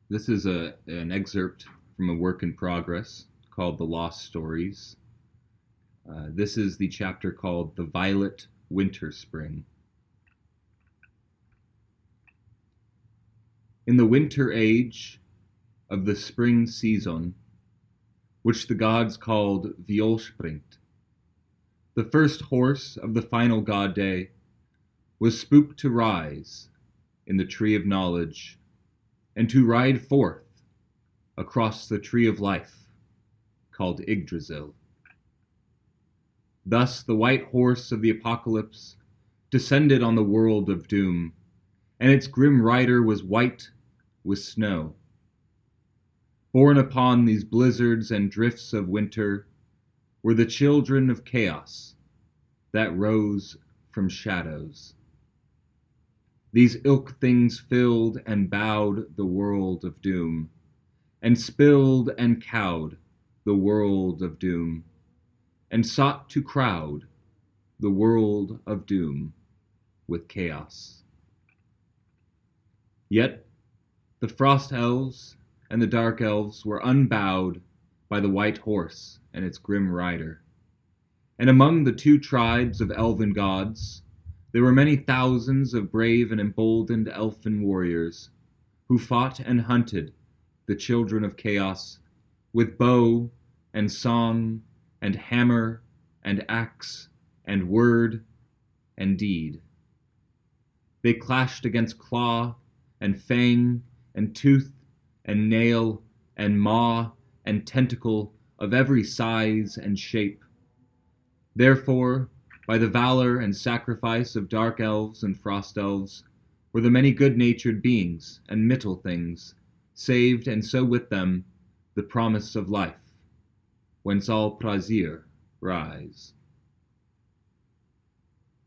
This is an excerpt from a work in progress called The Lost Stories. This is the chapter called The Violet Winter Spring. In the winter age of the spring Seasön, which the gods called Violspringt, the first horse of the final god day was spooked to rise in the tree of knowledge and to ride forth across the tree of life called Yggdrasil. Thus the white horse of the apocalypse descended on the world of doom, and its grim rider was white with snow. Born upon these blizzards and drifts of winter were the children of chaos that rose from shadows. These ilk things filled and bowed the world of doom, and spilled and cowed the world of doom, and sought to crowd the world of doom with chaos. Yet the frost elves and the dark elves were unbowed by the white horse and its grim rider. And among the two tribes of elven gods, there were many thousands of brave and emboldened elfin warriors who fought and hunted the children of chaos with bow and song and hammer and axe and word and deed. They clashed against claw and fang and tooth and nail and maw and tentacle of every size and shape. Therefore, by the valor and sacrifice of dark elves and frost elves, were the many good-natured beings and mittel things saved, and so with them the promise of life, whence all Prasir rise.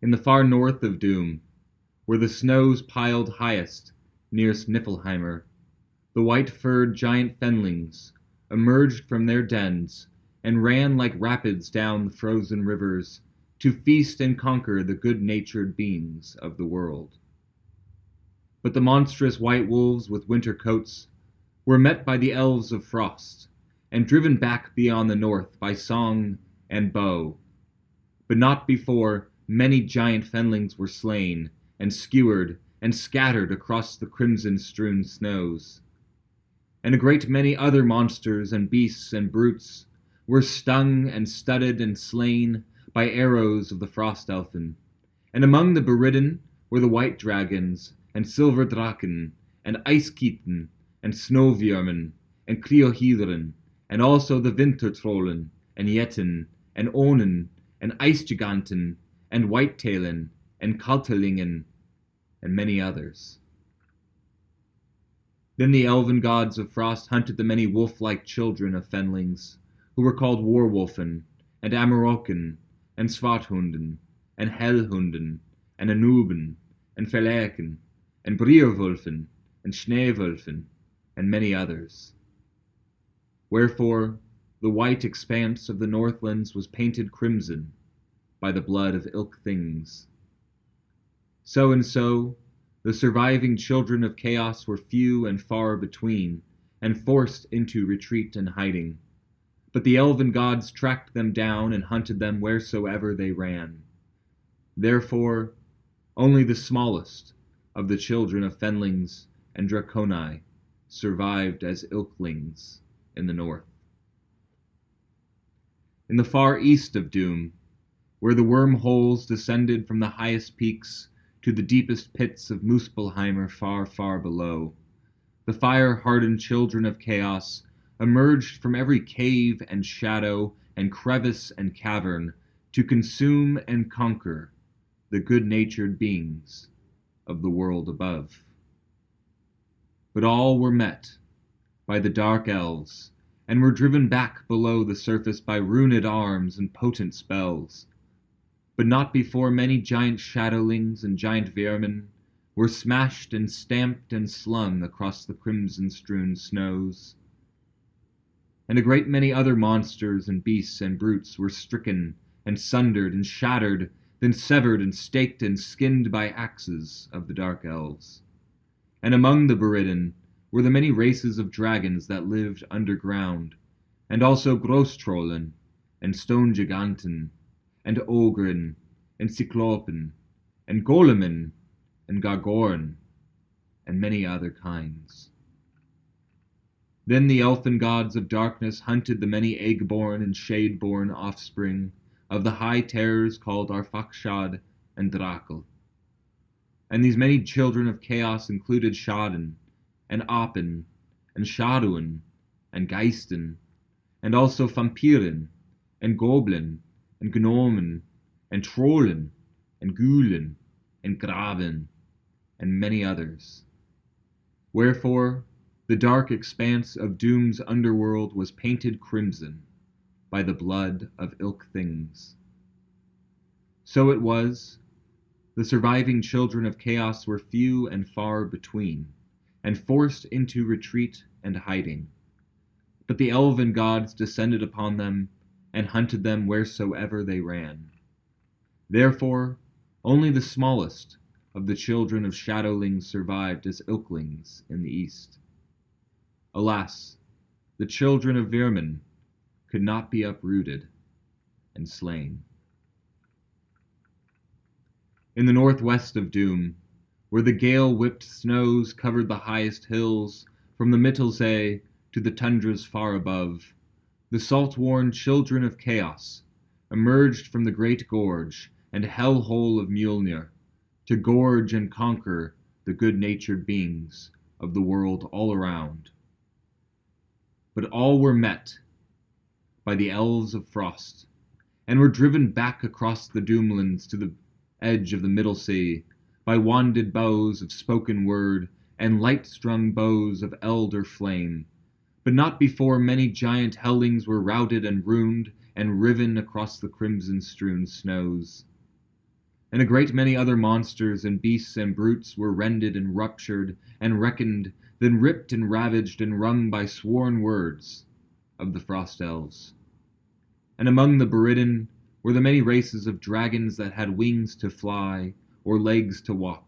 In the far north of doom, where the snows piled highest nearest Niflheimer, the white-furred giant fenlings emerged from their dens and ran like rapids down the frozen rivers to feast and conquer the good-natured beings of the world. But the monstrous white wolves with winter coats were met by the elves of frost, and driven back beyond the north by song and bow, but not before many giant fenlings were slain and skewered and scattered across the crimson-strewn snows. And a great many other monsters and beasts and brutes were stung and studded and slain by arrows of the frost elfin. And among the Beridden were the white dragons, and silver draken, and ice kitten, and snowviermen, and Kriohedren, and also the Wintertrollen, and Yetten, and Onen, and ice giganten, and whitetailen, and kaltelingen, and many others. Then the elven gods of frost hunted the many wolf-like children of fenlings, who were called Warwolfen, and Amarokken, and Svarthunden, and Hellhunden, and Anuben, and Feleken, and Brierwolfen, and Schneewolfen, and many others. Wherefore the white expanse of the northlands was painted crimson by the blood of ilk things. So and so, the surviving children of chaos were few and far between, and forced into retreat and hiding. But the elven gods tracked them down and hunted them wheresoever they ran. Therefore, only the smallest of the children of fenlings and draconi survived as ilklings in the north. In the far east of doom, where the wormholes descended from the highest peaks to the deepest pits of Muspelheimer far, far below, the fire-hardened children of chaos emerged from every cave and shadow and crevice and cavern to consume and conquer the good-natured beings of the world above. But all were met by the dark elves, and were driven back below the surface by runed arms and potent spells, but not before many giant shadowlings and giant vermin were smashed and stamped and slung across the crimson-strewn snows. And a great many other monsters and beasts and brutes were stricken and sundered and shattered, then severed and staked and skinned by axes of the dark elves. And among the Beridden were the many races of dragons that lived underground, and also Grosstrollen, and Stone Giganten, and Ogren, and Cyclopen, and Golemen, and Gargoren, and many other kinds. Then the elfin gods of darkness hunted the many egg-born and shade-born offspring of the high terrors called Arpachshad and Drakel. And these many children of chaos included Shaden, and Apen, and Shadowen, and Geisten, and also Vampiren, and Goblin, and Gnomen, and Trollen, and Gulen, and Graven, and many others. Wherefore, the dark expanse of Doom's underworld was painted crimson by the blood of ilk things. So it was, the surviving children of chaos were few and far between, and forced into retreat and hiding. But the elven gods descended upon them, and hunted them wheresoever they ran. Therefore, only the smallest of the children of shadowlings survived as ilklings in the east. Alas, the children of vermin could not be uprooted and slain. In the northwest of Doom, where the gale-whipped snows covered the highest hills, from the Mittelsee to the tundras far above, the salt-worn children of chaos emerged from the great gorge and hell-hole of Mjolnir to gorge and conquer the good-natured beings of the world all around. But all were met by the elves of frost, and were driven back across the Doomlands to the edge of the Middle Sea by wanded bows of spoken word and light-strung bows of elder flame, but not before many giant hellings were routed and ruined and riven across the crimson-strewn snows. And a great many other monsters and beasts and brutes were rended and ruptured and reckoned, then ripped and ravaged and wrung by sworn words of the frost elves. And among the Beridden were the many races of dragons that had wings to fly or legs to walk,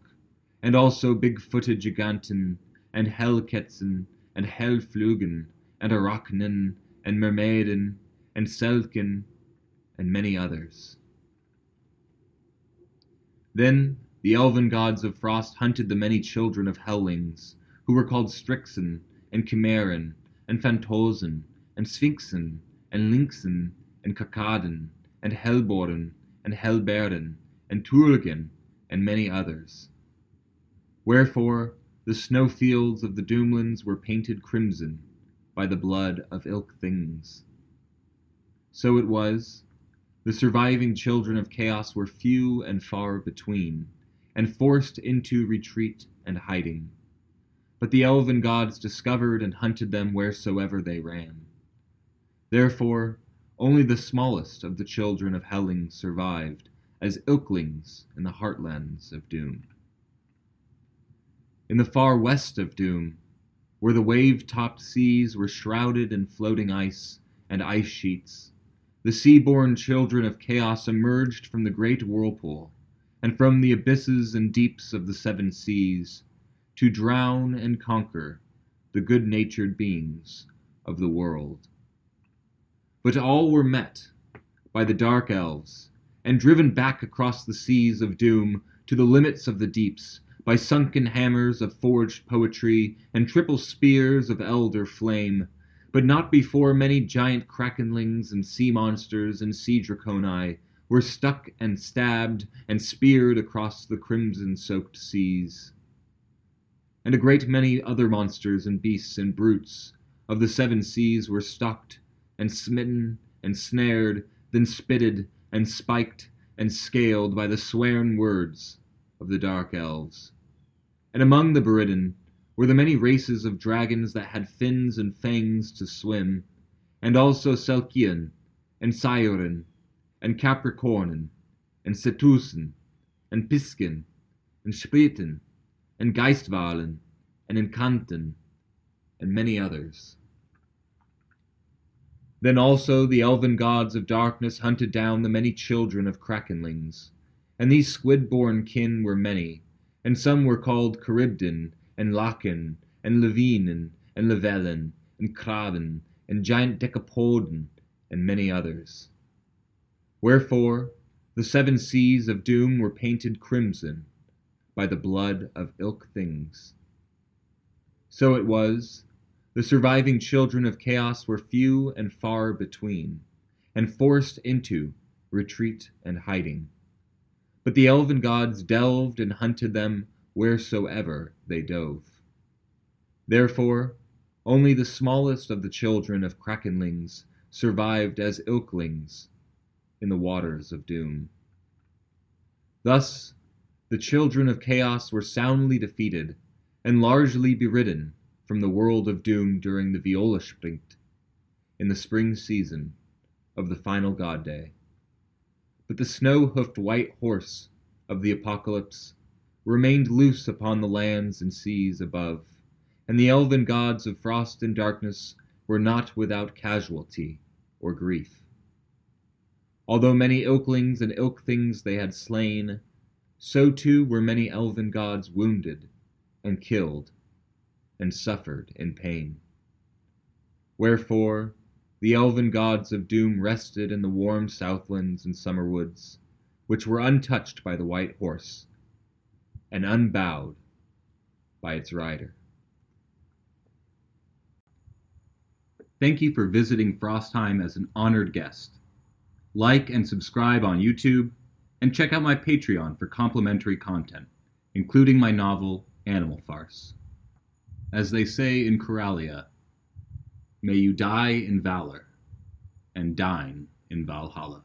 and also big-footed Giganten, and Hellketzen, and Hellflugen, and Arachnen, and Mermaiden, and Selken, and many others. Then the elven gods of frost hunted the many children of hellings, who were called Strixen, and Chimeran, and Phantosen, and Sphinxen, and Lynxen, and Kakaden, and Hellboren, and Hellberen, and Turgen, and many others. Wherefore the snowfields of the Doomlands were painted crimson by the blood of ilk things. So it was, the surviving children of chaos were few and far between, and forced into retreat and hiding. But the elven gods discovered and hunted them wheresoever they ran. Therefore, only the smallest of the children of hellings survived, as ilklings in the heartlands of Doom. In the far west of Doom, where the wave-topped seas were shrouded in floating ice and ice sheets, the sea-born children of chaos emerged from the great whirlpool, and from the abysses and deeps of the seven seas, to drown and conquer the good-natured beings of the world. But all were met by the dark elves, and driven back across the seas of Doom to the limits of the deeps, by sunken hammers of forged poetry and triple spears of elder flame, but not before many giant krakenlings and sea monsters and sea draconi were stuck and stabbed and speared across the crimson-soaked seas. And a great many other monsters and beasts and brutes of the seven seas were stalked and smitten and snared, then spitted and spiked and scaled by the swearing words of the dark elves. And among the Beridden were the many races of dragons that had fins and fangs to swim, and also Selkian, and Syren, and Capricornen, and Setusen, and Pisken, and Spriten, and Geistvalen, and Encanten, and many others. Then also the elven gods of darkness hunted down the many children of krakenlings, and these squid-born kin were many, and some were called Charybdin, and Lachen, and Levinen, and Levelen, and Kraben, and giant Decapoden, and many others. Wherefore, the 7 seas of doom were painted crimson by the blood of ilk things. So it was, the surviving children of chaos were few and far between, and forced into retreat and hiding. But the elven gods delved and hunted them wheresoever they dove. Therefore, only the smallest of the children of krakenlings survived as ilklings in the waters of doom. Thus, the children of chaos were soundly defeated and largely beridden from the world of doom during the Violspringt, in the spring season of the final god day. But the snow-hoofed white horse of the apocalypse remained loose upon the lands and seas above, and the elven gods of frost and darkness were not without casualty or grief. Although many ilklings and ilk things they had slain, so too were many elven gods wounded and killed and suffered in pain. Wherefore, the elven gods of doom rested in the warm southlands and summer woods, which were untouched by the white horse, and unbowed by its rider. Thank you for visiting Frostheim as an honored guest. Like and subscribe on YouTube, and check out my Patreon for complimentary content, including my novel, Animal Farce. As they say in Coralia, may you die in valor, and dine in Valhalla.